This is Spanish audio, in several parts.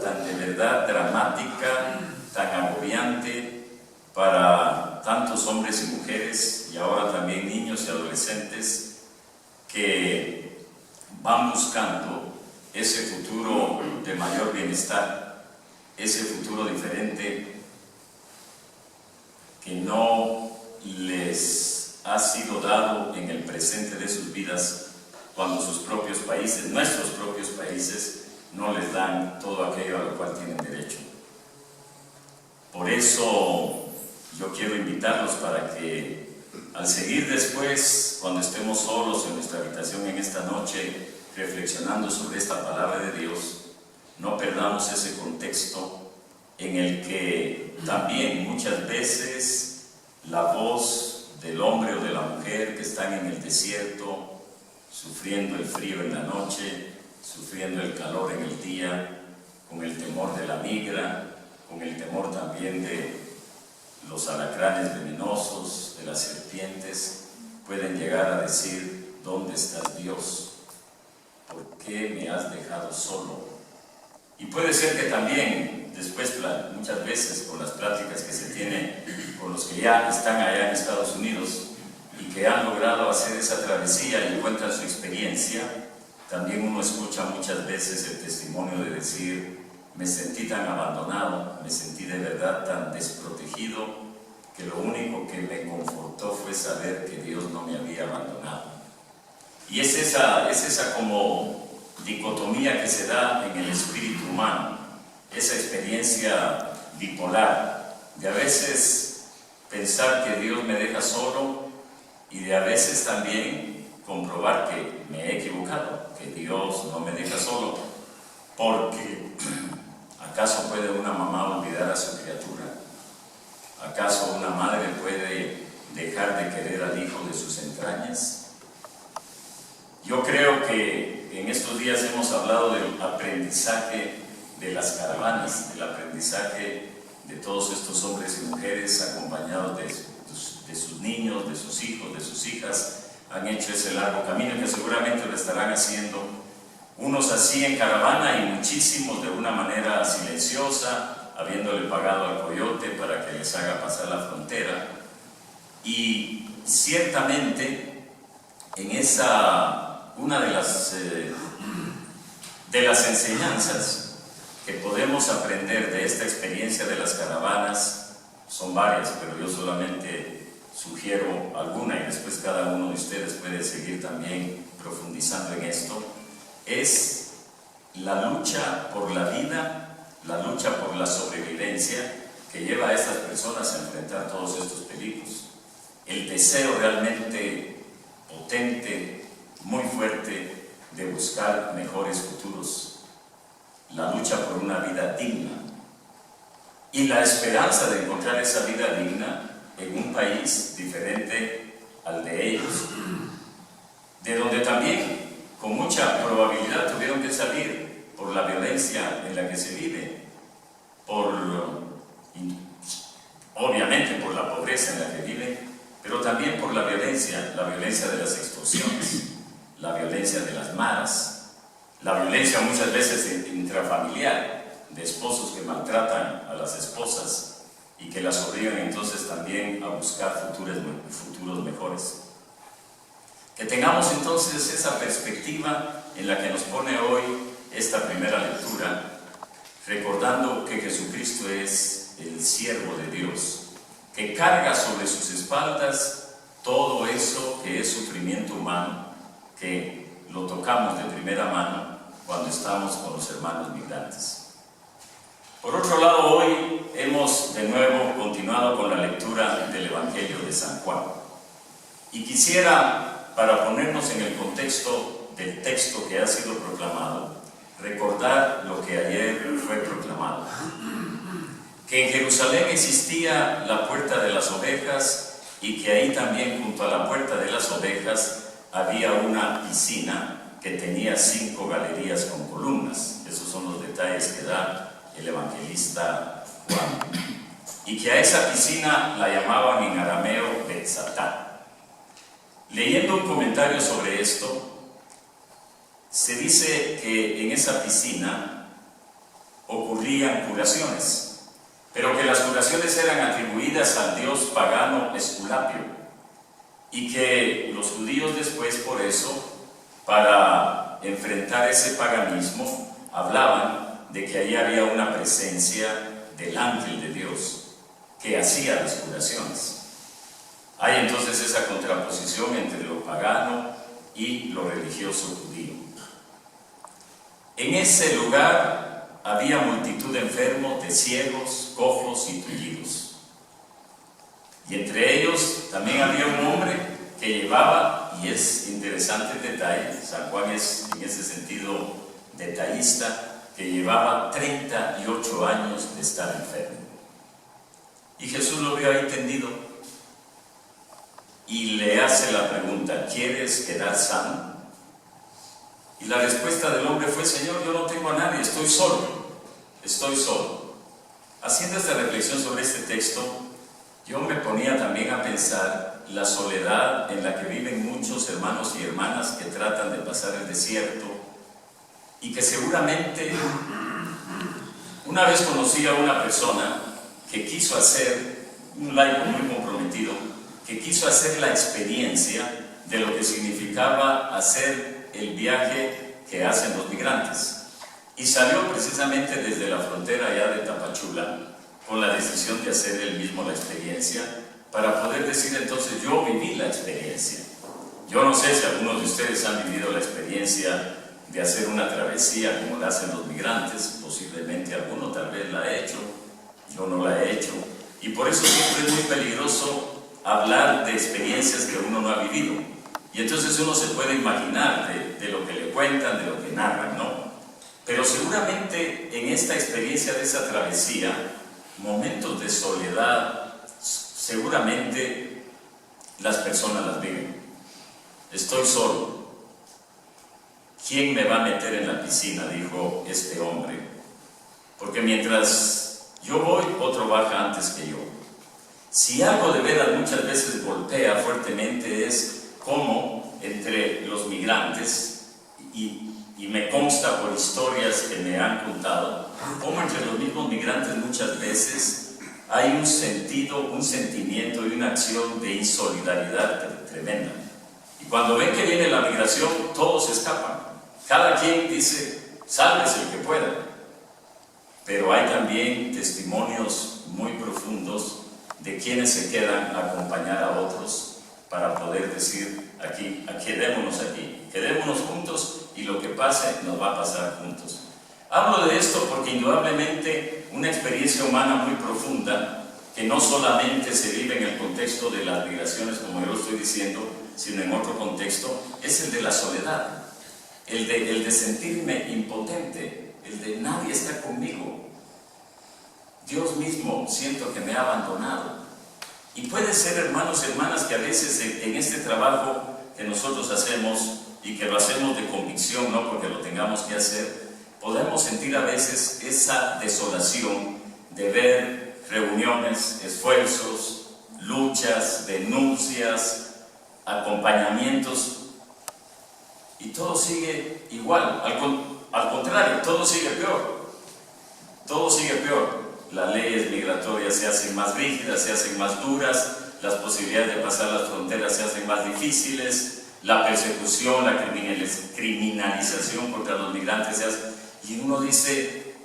tan de verdad dramática, tan agobiante para tantos hombres y mujeres, y ahora también niños y adolescentes, que van buscando ese futuro de mayor bienestar, ese futuro diferente que no les ha sido dado en el presente de sus vidas, cuando sus propios países, nuestros propios países, no les dan todo aquello a lo cual tienen derecho. Por eso yo quiero invitarlos para que al seguir después, cuando estemos solos en nuestra habitación en esta noche, reflexionando sobre esta palabra de Dios, no perdamos ese contexto en el que también muchas veces la voz del hombre o de la mujer que están en el desierto, sufriendo el frío en la noche, sufriendo el calor en el día, con el temor de la migra, con el temor también de los alacranes venenosos, de las serpientes, pueden llegar a decir: ¿dónde estás, Dios? ¿Por qué me has dejado solo? Y puede ser que también después, muchas veces, con las pláticas que se tienen con los que ya están allá en Estados Unidos y que han logrado hacer esa travesía y cuentan su experiencia, también uno escucha muchas veces el testimonio de decir: me sentí tan abandonado, me sentí de verdad tan desprotegido, que lo único que me confortó fue saber que Dios no me había abandonado. Y es esa como dicotomía que se da en el espíritu humano, esa experiencia bipolar, de a veces pensar que Dios me deja solo y de a veces también comprobar que me he equivocado, que Dios no me deja solo, porque ¿acaso puede una mamá olvidar a su criatura? ¿Acaso una madre puede dejar de querer al hijo de sus entrañas? Yo creo que en estos días hemos hablado del aprendizaje de las caravanas, del aprendizaje de todos estos hombres y mujeres acompañados de sus niños, de sus hijos, de sus hijas. Han hecho ese largo camino que seguramente lo estarán haciendo, unos así en caravana y muchísimos de una manera silenciosa, habiéndole pagado al coyote para que les haga pasar la frontera. Y ciertamente en una de las enseñanzas que podemos aprender de esta experiencia de las caravanas, son varias, pero yo solamente sugiero alguna y después cada uno de ustedes puede seguir también profundizando en esto, es la lucha por la vida, la lucha por la sobrevivencia que lleva a estas personas a enfrentar todos estos peligros. El deseo realmente potente, muy fuerte, de buscar mejores futuros. La lucha por una vida digna. Y la esperanza de encontrar esa vida digna en un país diferente al de ellos, de donde también con mucha probabilidad tuvieron que salir por la violencia en la que se vive, obviamente por la pobreza en la que vive, pero también por la violencia de las extorsiones, la violencia de las maras, la violencia muchas veces intrafamiliar, de esposos que maltratan a las esposas y que las obligan entonces también a buscar futuros mejores. Que tengamos entonces esa perspectiva en la que nos pone hoy esta primera lectura, recordando que Jesucristo es el siervo de Dios, que carga sobre sus espaldas todo eso que es sufrimiento humano, que lo tocamos de primera mano cuando estamos con los hermanos migrantes. Por otro lado, hoy hemos de nuevo continuado con la lectura del Evangelio de San Juan. Y quisiera, para ponernos en el contexto del texto que ha sido proclamado, recordar lo que ayer fue proclamado. Que en Jerusalén existía la puerta de las ovejas y que ahí también, junto a la puerta de las ovejas, había una piscina que tenía 5 galerías con columnas. Esos son los detalles que da el evangelista Juan. Y que a esa piscina la llamaban en arameo Betzatá. Leyendo un comentario sobre esto, se dice que en esa piscina ocurrió cumplían curaciones, pero que las curaciones eran atribuidas al dios pagano Esculapio, y que los judíos después, por eso, para enfrentar ese paganismo, hablaban de que ahí había una presencia del ángel de Dios que hacía las curaciones. Hay entonces esa contraposición entre lo pagano y lo religioso judío. En ese lugar había multitud de enfermos, de ciegos, cojos y tullidos. Y entre ellos también había un hombre que llevaba, y es interesante el detalle, San Juan es en ese sentido detallista, que llevaba 38 años de estar enfermo. Y Jesús lo vio ahí tendido y le hace la pregunta: ¿quieres quedar sano? Y la respuesta del hombre fue: Señor, yo no tengo a nadie, estoy solo. Haciendo esta reflexión sobre este texto, yo me ponía también a pensar la soledad en la que viven muchos hermanos y hermanas que tratan de pasar el desierto, y que seguramente una vez conocí a una persona que quiso hacer, un laico muy comprometido, que quiso hacer la experiencia de lo que significaba hacer el viaje que hacen los migrantes, y salió precisamente desde la frontera allá de Tapachula con la decisión de hacer él mismo la experiencia, para poder decir entonces: yo viví la experiencia. Yo no sé si algunos de ustedes han vivido la experiencia de hacer una travesía como la hacen los migrantes. Posiblemente alguno tal vez la ha hecho, yo no la he hecho, y por eso siempre es muy peligroso hablar de experiencias que uno no ha vivido, y entonces uno se puede imaginar de lo que le cuentan, de lo que narran, ¿no? Pero seguramente en esta experiencia de esa travesía, momentos de soledad, seguramente las personas las viven. Estoy solo. ¿Quién me va a meter en la piscina?, dijo este hombre, porque mientras yo voy, otro baja antes que yo. Si algo de veras muchas veces golpea fuertemente es cómo entre los migrantes, y me consta por historias que me han contado, cómo entre los mismos migrantes muchas veces hay un sentimiento y una acción de insolidaridad tremenda. Y cuando ven que viene la migración, todos escapan. Cada quien dice: sálvese el que pueda. Pero hay también testimonios muy profundos de quienes se quedan a acompañar a otros para poder decir: quedémonos juntos, y lo que pase nos va a pasar juntos. Hablo de esto porque indudablemente una experiencia humana muy profunda, que no solamente se vive en el contexto de las migraciones, como yo lo estoy diciendo, sino en otro contexto, es el de la soledad, el de sentirme impotente, el de nadie está conmigo. Dios mismo siento que me ha abandonado. Y puede ser, hermanos y hermanas, que a veces en este trabajo que nosotros hacemos, y que lo hacemos de convicción, no porque lo tengamos que hacer, podemos sentir a veces esa desolación de ver reuniones, esfuerzos, luchas, denuncias, acompañamientos, y todo sigue igual. Al contrario, todo sigue peor. Todo sigue peor. Las leyes migratorias se hacen más rígidas, se hacen más duras, las posibilidades de pasar las fronteras se hacen más difíciles, la persecución, la criminalización contra los migrantes se hace, y uno dice: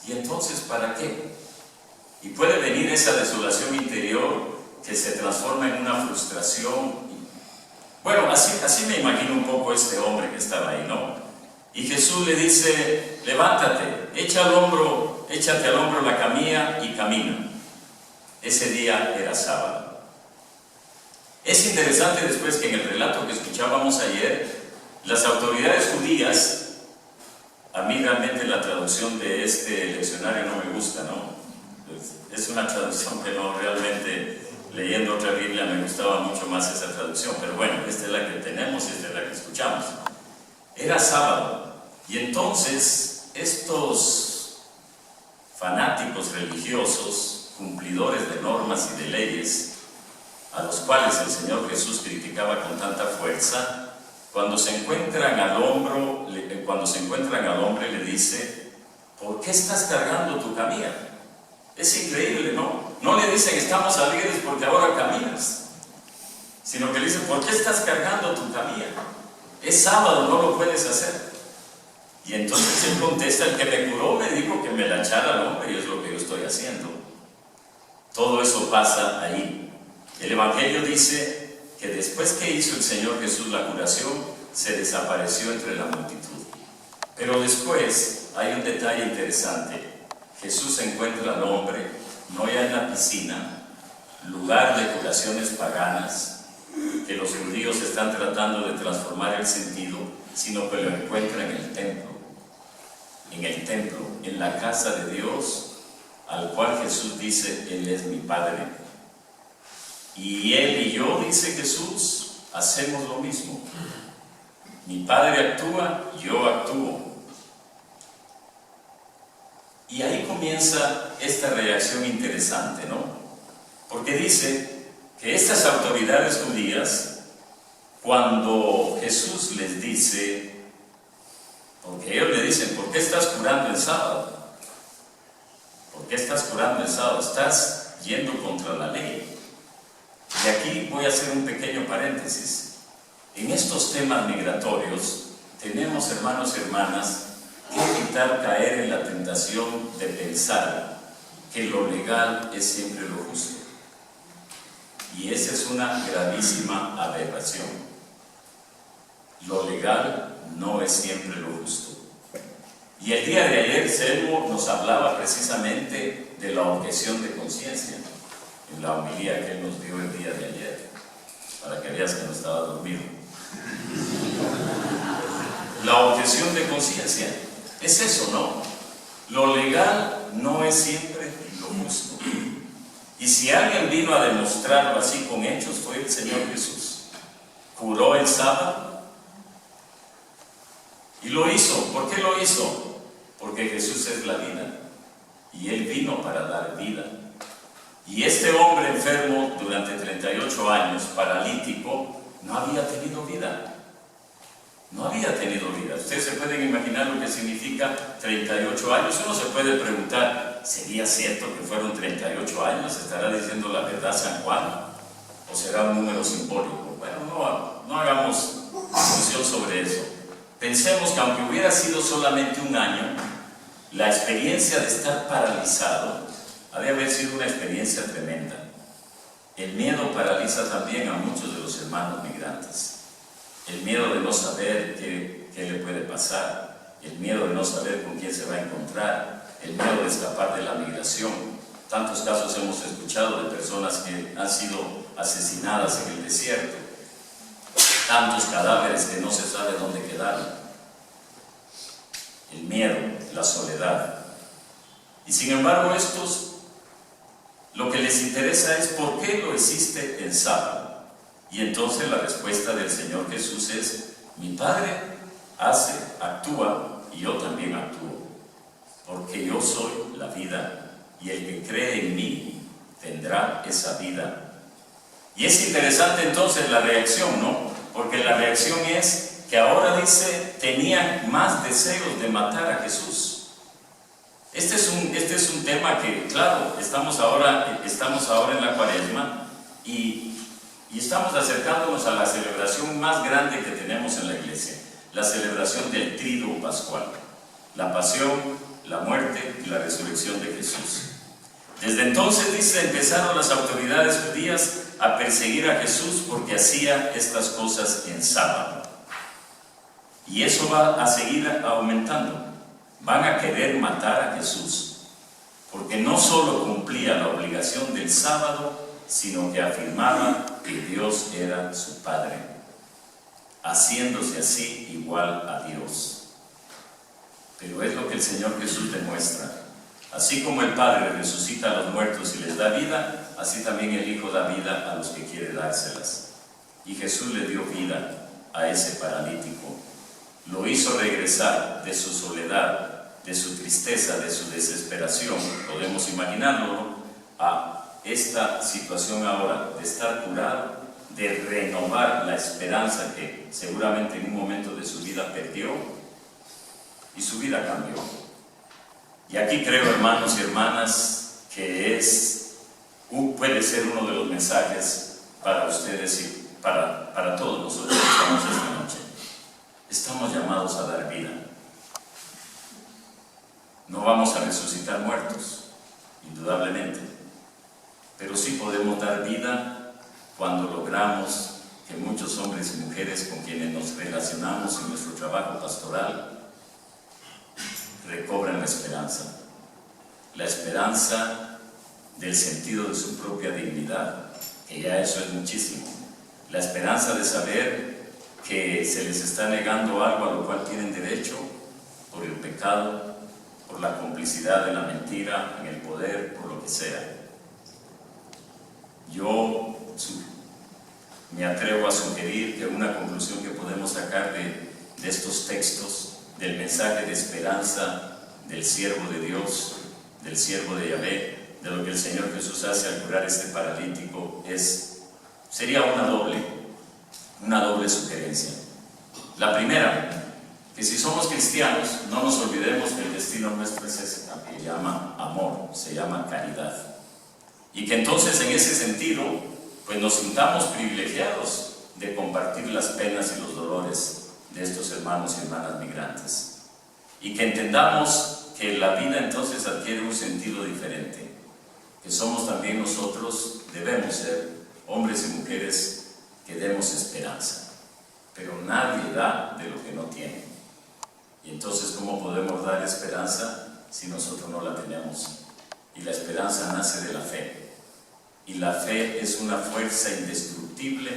¿y entonces para qué? Y puede venir esa desolación interior que se transforma en una frustración. Bueno, así me imagino un poco este hombre que estaba ahí, ¿no? Y Jesús le dice: levántate, échate al hombro la camilla y camina. Ese día era sábado. Es interesante después que en el relato que escuchábamos ayer, las autoridades judías, a mí realmente la traducción de este leccionario no me gusta, ¿no? Es una traducción que no, realmente leyendo otra Biblia me gustaba mucho más esa traducción, pero bueno, esta es la que tenemos y esta es la que escuchamos. Era sábado, y entonces estos fanáticos religiosos, cumplidores de normas y de leyes, a los cuales el Señor Jesús criticaba con tanta fuerza, cuando se encuentran al hombre le dice: ¿por qué estás cargando tu camilla? Es increíble, ¿no? No le dicen, estamos alegres porque ahora caminas, sino que le dicen, ¿por qué estás cargando tu camilla? Es sábado, no lo puedes hacer. Y entonces él contesta, el que me curó me dijo que me la echara al hombre y es lo que yo estoy haciendo. Todo eso pasa ahí. El Evangelio dice que después que hizo el Señor Jesús la curación, se desapareció entre la multitud. Pero después hay un detalle interesante. Jesús encuentra al hombre, no ya en la piscina, lugar de curaciones paganas, que los judíos están tratando de transformar el sentido, sino que lo encuentra en el templo. En la casa de Dios, al cual Jesús dice, Él es mi Padre. Y Él y yo, dice Jesús, hacemos lo mismo. Mi Padre actúa, yo actúo. Y ahí comienza esta reacción interesante, ¿no? Porque dice que estas autoridades judías, cuando Jesús les dice, porque ellos le dicen, ¿por qué estás curando el sábado? ¿Por qué estás curando el sábado? Estás yendo contra la ley. Y aquí voy a hacer un pequeño paréntesis. En estos temas migratorios tenemos, hermanos y hermanas, que evitar caer en la tentación de pensar que lo legal es siempre lo justo. Y esa es una gravísima aberración. Lo legal no es siempre lo justo. Y el día de ayer Selmo nos hablaba precisamente de la objeción de conciencia, en la homilía que él nos dio el día de ayer, para que veas que no estaba dormido. La objeción de conciencia es eso, ¿no? Lo legal no es siempre lo justo. Y si alguien vino a demostrarlo así con hechos, fue el Señor Jesús. Curó el sábado y lo hizo. ¿Por qué lo hizo? Porque Jesús es la vida y Él vino para dar vida. Y este hombre enfermo durante 38 años, paralítico, no había tenido vida. No había tenido vida. Ustedes se pueden imaginar lo que significa 38 años. Uno se puede preguntar, ¿sería cierto que fueron 38 años? ¿Estará diciendo la verdad San Juan? ¿O será un número simbólico? Bueno, no hagamos discusión sobre eso. Pensemos que aunque hubiera sido solamente un año, la experiencia de estar paralizado ha de haber sido una experiencia tremenda. El miedo paraliza también a muchos de los hermanos migrantes. El miedo de no saber qué le puede pasar, el miedo de no saber con quién se va a encontrar, el miedo de escapar de la migración. Tantos casos hemos escuchado de personas que han sido asesinadas en el desierto, tantos cadáveres que no se sabe dónde quedaron. El miedo, la soledad. Y sin embargo estos, lo que les interesa es por qué lo hiciste el sábado. Y entonces la respuesta del Señor Jesús es, mi Padre hace, actúa, y yo también actúo, porque yo soy la vida, y el que cree en mí tendrá esa vida. Y es interesante entonces la reacción, ¿no? Porque la reacción es que ahora dice, tenían más deseos de matar a Jesús. Este es un tema que, claro, estamos ahora en la Cuaresma y estamos acercándonos a la celebración más grande que tenemos en la iglesia, la celebración del Triduo Pascual, la pasión, la muerte y la resurrección de Jesús. Desde entonces, dice, empezaron las autoridades judías a perseguir a Jesús porque hacía estas cosas en sábado. Y eso va a seguir aumentando. Van a querer matar a Jesús, porque no solo cumplía la obligación del sábado, sino que afirmaba que Dios era su Padre, haciéndose así igual a Dios. Pero es lo que el Señor Jesús demuestra. Así como el Padre resucita a los muertos y les da vida, así también el Hijo da vida a los que quiere dárselas. Y Jesús le dio vida a ese paralítico. Lo hizo regresar de su soledad, de su tristeza, de su desesperación, podemos imaginarlo, ¿no?, a esta situación ahora de estar curado, de renovar la esperanza que seguramente en un momento de su vida perdió, y su vida cambió. Y aquí creo, hermanos y hermanas, que puede ser uno de los mensajes para ustedes y para todos nosotros que estamos esta noche. Estamos llamados a dar vida. No vamos a resucitar muertos, indudablemente, pero sí podemos dar vida cuando logramos que muchos hombres y mujeres con quienes nos relacionamos en nuestro trabajo pastoral recobran la esperanza del sentido de su propia dignidad, que ya eso es muchísimo, la esperanza de saber que se les está negando algo a lo cual tienen derecho por el pecado, por la complicidad de la mentira, en el poder, por lo que sea. Yo me atrevo a sugerir que una conclusión que podemos sacar de estos textos, del mensaje de esperanza del siervo de Dios, del siervo de Yahvé, de lo que el Señor Jesús hace al curar a este paralítico, sería una doble sugerencia. La primera, que si somos cristianos, no nos olvidemos que el destino nuestro es ese, que se llama amor, se llama caridad. Y que entonces en ese sentido, pues nos sintamos privilegiados de compartir las penas y los dolores de estos hermanos y hermanas migrantes. Y que entendamos que la vida entonces adquiere un sentido diferente, que somos también nosotros, debemos ser hombres y mujeres que demos esperanza, pero nadie da de lo que no tiene. Y entonces, ¿cómo podemos dar esperanza si nosotros no la tenemos? Y la esperanza nace de la fe. Y la fe es una fuerza indestructible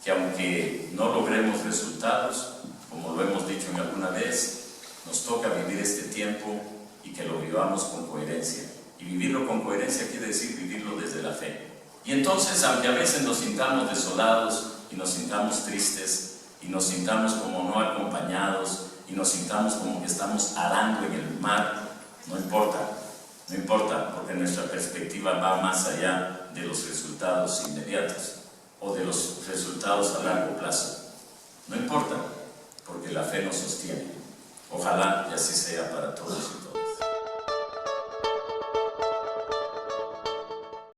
que, aunque no logremos resultados, como lo hemos dicho en alguna vez, nos toca vivir este tiempo y que lo vivamos con coherencia. Y vivirlo con coherencia quiere decir vivirlo desde la fe. Y entonces, aunque a veces nos sintamos desolados y nos sintamos tristes y nos sintamos como no acompañados y nos sintamos como que estamos arando en el mar, no importa, porque nuestra perspectiva va más allá de los resultados inmediatos o de los resultados a largo plazo. No importa, porque la fe nos sostiene. Ojalá y así sea para todos y todas.